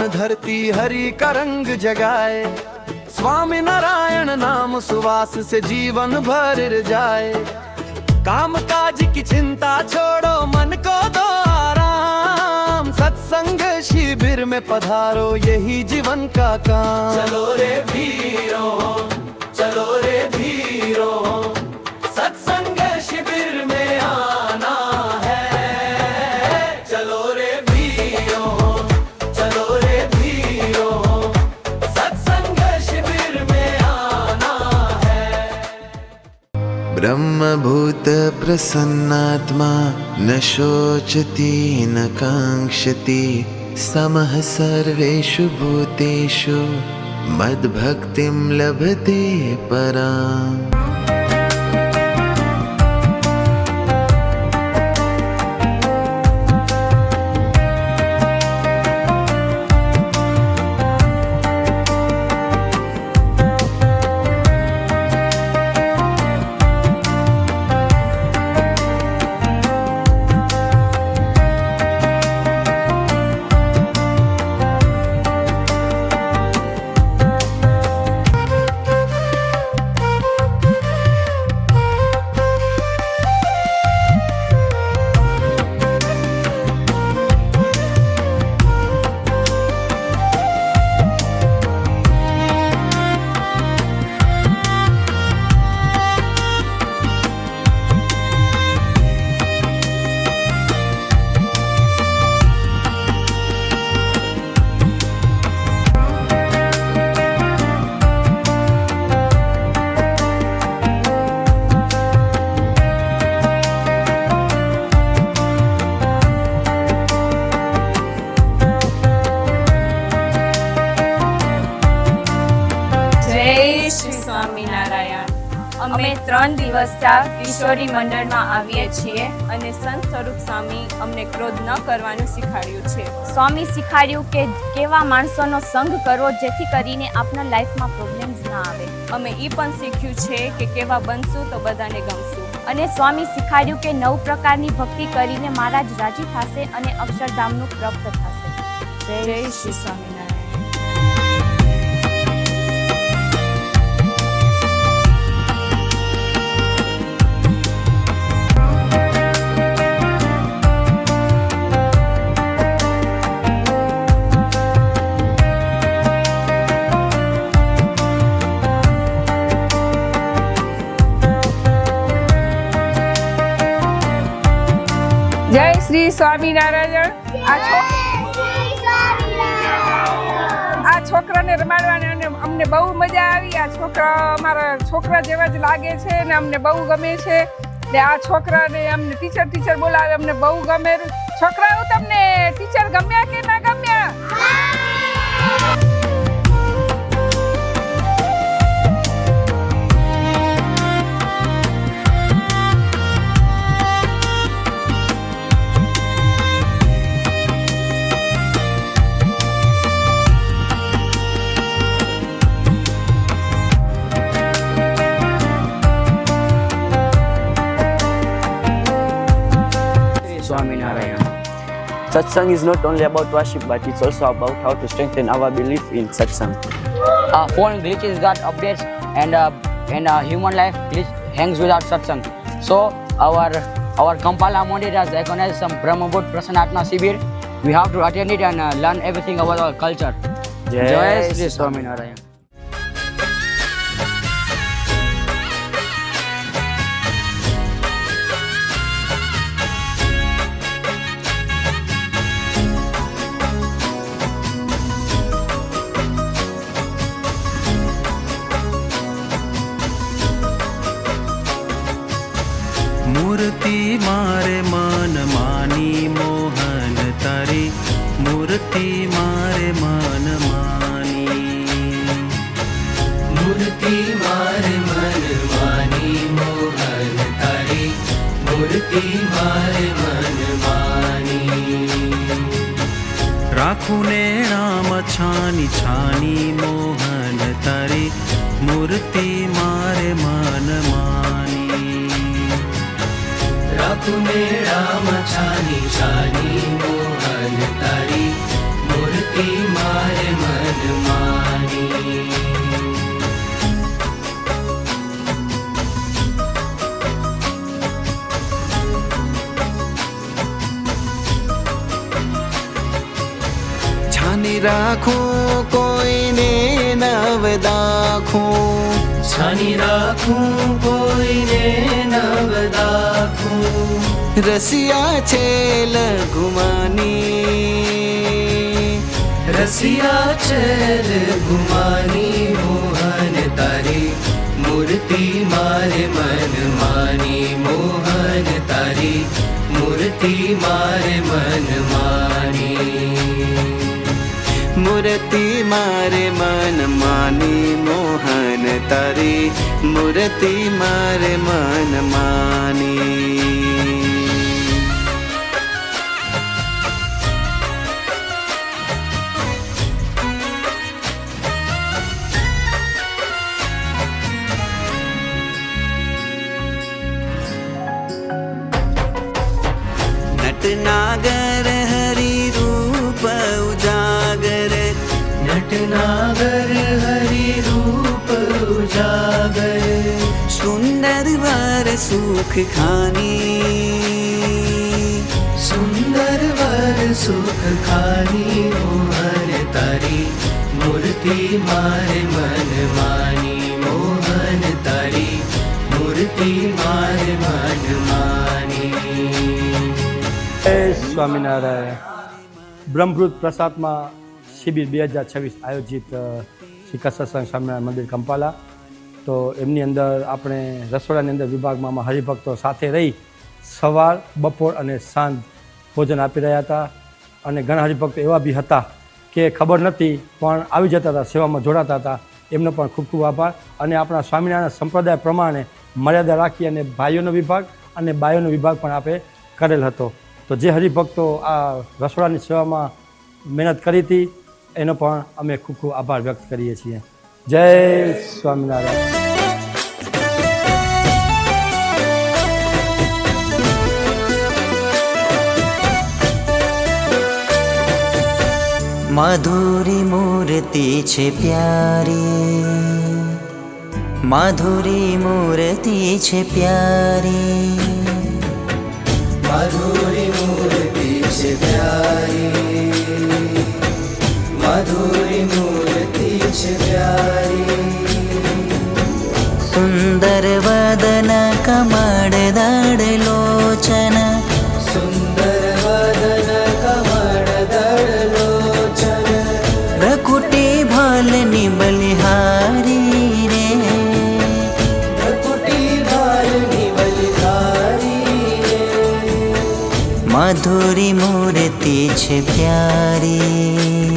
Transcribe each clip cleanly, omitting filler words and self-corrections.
धरती हरि का रंग जगाए। स्वामी नारायण नाम सुवास से जीवन भर जाए। काम काज की चिंता छोड़ो, मन को दो आराम। सत्संग शिविर में पधारो, यही जीवन का काम। चलो रे भीरो, चलो रे भीरो, सत्संग शिविर में आना है। चलो रे भीरो, चलो रे भीरो, सत्संग शिविर में आना है। ब्रह्मभूत प्रसन्नात्मा न शोचति न कांक्षति। समः सर्वेषु भूतेषु मद्भक्तिं लभते पराम्। અમે 3 દિવસથી કિશોરી મંડળમાં આવીએ છીએ અને સંત સ્વરૂપ સ્વામી અમને ક્રોધ ન કરવાનું શીખવાડ્યું છે. સ્વામી શીખવાડ્યું કે કેવા માણસોનો સંગ કરવો જેથી કરીને આપણા લાઈફમાં પ્રોબ્લેમ્સ ના આવે. અમે એ પણ શીખ્યું છે કે કેવા બનશું તો બધાને ગમશું. અને સ્વામી શીખવાડ્યું કે 9 પ્રકારની ભક્તિ કરીને મહારાજ રાજી થશે અને અક્ષરધામનું પ્રાપ્ત થશે. જય શ્રી સ્વામિનારાયણ. જય શ્રી સ્વામિનારાયણ. આ છોકરાને રમાડવાને અને અમને બહુ મજા આવી. આ છોકરા અમારા છોકરા જેવા જ લાગે છે અને અમને બહુ ગમે છે. ને આ છોકરાને અમને ટીચર બોલાવે, અમને બહુ ગમે. છોકરાઓ તમને ટીચર ગમ્યા કે ના ગમ્યા? Swaminarayan. Satsang is not only about worship, but it's also about how to strengthen our belief in satsang. Phone glitches got updates and human life glitch hangs without satsang. So our Kampala Monday has organized some Brahmabhut Prasanatma Sibir. We have to attend it and learn everything about our culture. Jai Shri Swaminarayan. मूर्ति मारे मन मानी मोहन तारी, मूर्ति मारे मन मानी, मूर्ति मारे मन मानी मोहन तारी, मूर्ति मारे मन मानी. राखू ने नाम छानी छानी मोहन तारी, मूर्ति मारे मन मानी. राखुने राम छानी छानी मोहन तारी, मूर्ति मा રાખું કોઈને નવદાખું છાની રાખું કોઈને નવદાખું રસિયા છે લઘુમાની રસિયા છે લઘુમાની મોહન તારી મૂર્તિ મારે મન માની મોહન તારી મૂર્તિ મારે મન માની મૂર્તિ મારે મન માની મોહન તારી મૂર્તિ મારે મન માની नटनागर हरि रूप उजागर नटनागर हरि रूप उजागर सुंदर वर सुख खानी सुंदर वर सुख खानी मोहन तारी मूर्ति मारे मन मानी मोहन तारी मूर्ति मारे मन मानी સ્વામિનારાયણ બ્રહ્મભૂત પ્રસાદમાં શિબિર 2026 આયોજિત શિખર સત્સંગ સ્વામિનારાયણ મંદિર કંપાલા. તો એમની અંદર આપણે રસોડાની અંદર વિભાગમાં હરિભક્તો સાથે રહી સવાર બપોર અને સાંજ ભોજન આપી રહ્યા હતા. અને ઘણા હરિભક્તો એવા બી હતા કે ખબર નથી પણ આવી જતા હતા, સેવામાં જોડાતા હતા. એમનો પણ ખૂબ ખૂબ આભાર. અને આપણા સ્વામિનારાયણ સંપ્રદાય પ્રમાણે મર્યાદા રાખી અને ભાઈઓનો વિભાગ અને બાઈઓનો વિભાગ પણ આપે કરેલ હતો. તો જે હરિભક્તો આ રસોડાની સેવામાં મહેનત કરી હતી એનો પણ અમે ખૂબ ખૂબ આભાર વ્યક્ત કરીએ છીએ. જય સ્વામિનારાયણ. માધુરી મૂર્તિ છે પ્યારી માધુરી મૂર્તિ છે પ્યારી माधुरी मूर्ति से प्यारी माधुरी मूर्ति से प्यारी सुंदर वदन कमल दड़ लोचन सुंदर वदन कमल दड़ लोचन रकुटी भालनी बलिहारी रे रकुटी भालनी बलिहारी माधुरी मूर्ति છે પ્યારી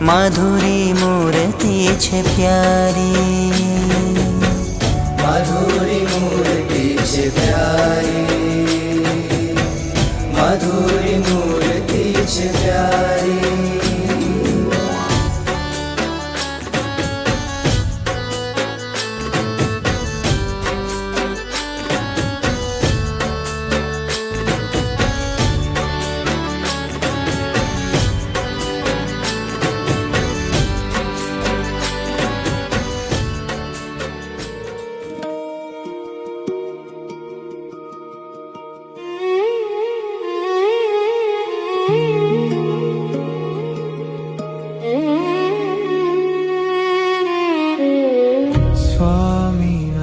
માધુરી મૂર્તિ છે પ્યારી माधुरी मूर्ति से प्यारी माधुरी मूर्ति से प्यारी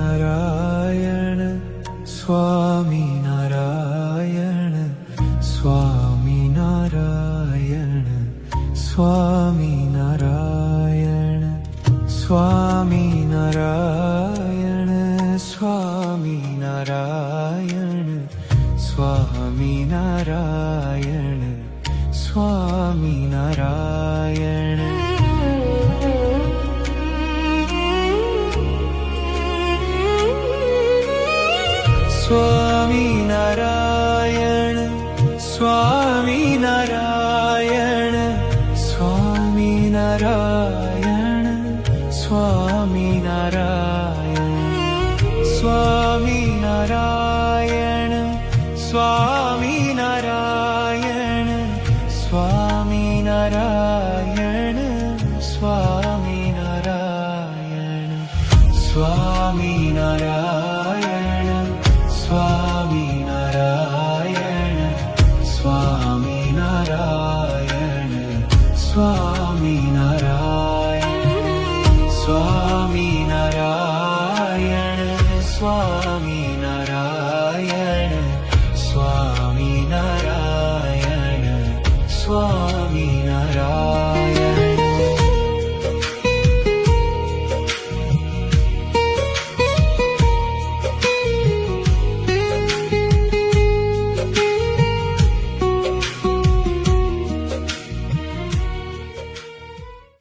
સ્વામિનારાયણ સ્વામિનારાયણ સ્વામિનારાયણ સ્વામિનારાયણ સ્વામિનારાયણ સ્વામિનારાયણ સ્વામિનારાયણ સ્વામિનારાયણ સ્વામિનારાયણ સ્વામિનારાયણ સ્વામિનારાયણ સ્વામિનારાયણ સ્વામિનારાયણ સ્વામિનારાયણ સ્વામિનારાયણ સ્વામિનારાયણ સ્વામિનારાયણ